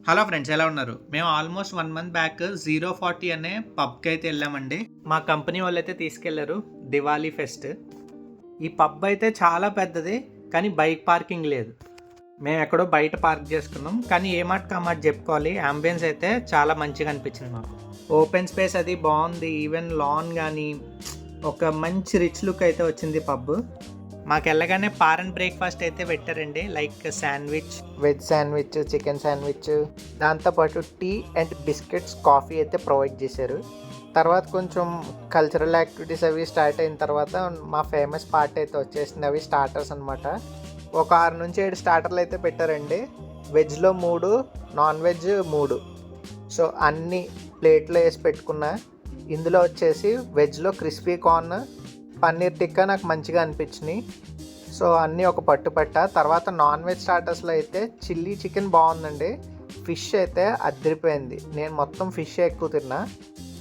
Hello friends, ఎలా ఉన్నారు? మేము ఆల్మోస్ట్ 1 మంత్ బ్యాక్ 040 అనే పబ్కి అయితే వెళ్ళామండి. మా కంపెనీ వాళ్ళు అయితే తీసుకెళ్లారు దివాళీ ఫెస్ట్. ఈ పబ్ అయితే చాలా పెద్దది, కానీ బైక్ పార్కింగ్ లేదు. మేము ఎక్కడో బయట పార్క్ చేసుకున్నాం, కానీ ఏ మాట కా మాట చెప్పుకోవాలి, అంబియన్స్ అయితే చాలా మంచిగా అనిపించింది మాకు. ఓపెన్ స్పేస్ అది బాగుంది, ఈవెన్ లాన్ కానీ ఒక మంచి రిచ్ లుక్ అయితే వచ్చింది పబ్. మాకు వెళ్ళగానే పారన్ బ్రేక్ఫాస్ట్ అయితే పెట్టారండి, like sandwich, veg sandwich, chicken sandwich, దాంతోపాటు టీ అండ్ బిస్కెట్స్, కాఫీ అయితే ప్రొవైడ్ చేశారు. తర్వాత కొంచెం కల్చరల్ యాక్టివిటీస్ అవి స్టార్ట్ అయిన తర్వాత మా ఫేమస్ పార్ట్ అయితే వచ్చేసింది. అవి స్టార్టర్స్ అనమాట. ఒక 6 నుంచి 7 స్టార్టర్లు అయితే పెట్టారండి. వెజ్లో 3, నాన్ వెజ్ 3. సో అన్ని ప్లేట్లో వేసి పెట్టుకున్నా. ఇందులో వచ్చేసి వెజ్లో క్రిస్పీ కార్న్, పన్నీర్ టిక్కా నాకు మంచిగా అనిపించినాయి. సో అన్నీ ఒక పట్ట. తర్వాత నాన్ వెజ్ స్టార్టర్స్లో అయితే చిల్లీ చికెన్ బాగుందండి. ఫిష్ అయితే అదిరిపోయింది. నేను మొత్తం ఫిష్ ఎక్కువ తిన్నా.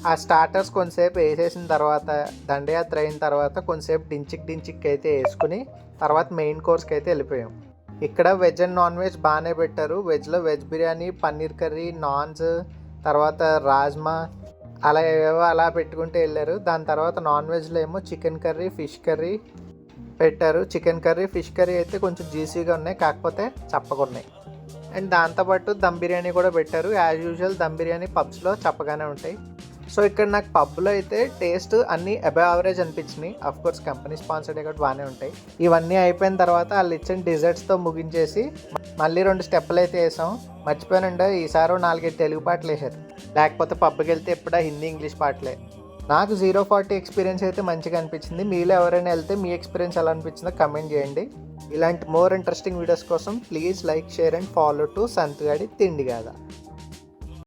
ఆ స్టార్టర్స్ కొంతసేపు వేసేసిన తర్వాత, దండయాత్ర అయిన తర్వాత కొంతసేపు డించిక్ అయితే వేసుకుని తర్వాత మెయిన్ కోర్స్కి అయితే వెళ్ళిపోయాం. ఇక్కడ వెజ్ అండ్ నాన్ వెజ్ బాగానే పెట్టారు. వెజ్లో వెజ్ బిర్యానీ, పన్నీర్ కర్రీ, నాన్స్, తర్వాత రాజ్మా, అలా ఏవేవో అలా పెట్టుకుంటూ వెళ్ళారు. దాని తర్వాత నాన్ వెజ్లో ఏమో చికెన్ కర్రీ, ఫిష్ కర్రీ పెట్టారు. చికెన్ కర్రీ, ఫిష్ కర్రీ అయితే కొంచెం జ్యూసీగా ఉన్నాయి, కాకపోతే చప్పకున్నాయి. అండ్ దాంతోపాటు దమ్ బిర్యానీ కూడా పెట్టారు. యాజ్ యూజువల్ దమ్ బిర్యానీ పబ్స్లో చప్పగానే ఉంటాయి. సో ఇక్కడ నాకు పబ్లో అయితే టేస్ట్ అన్నీ అబవ్ యావరేజ్ అనిపించినాయి. అఫ్కోర్స్ కంపెనీ స్పాన్సర్డ్ కాబట్టి బాగానే ఉంటాయి. ఇవన్నీ అయిపోయిన తర్వాత వాళ్ళు ఇచ్చిన డిజర్ట్స్తో ముగించేసి మళ్ళీ 2 స్టెప్పులు అయితే వేసాం. మర్చిపోయానండి, ఈసారి 4-5 తెలుగు పాటలు వేసారు. లేకపోతే పబ్కి వెళ్తే ఎప్పుడా హిందీ, ఇంగ్లీష్ పాటలే. నాకు 040 ఎక్స్పీరియన్స్ అయితే మంచిగా అనిపించింది. మీలో ఎవరైనా వెళ్తే మీ ఎక్స్పీరియన్స్ ఎలా అనిపించిందో కమెంట్ చేయండి. ఇలాంటి మోర్ ఇంట్రెస్టింగ్ వీడియోస్ కోసం please like, share and follow to సంతుగాడి తిండి గాదా.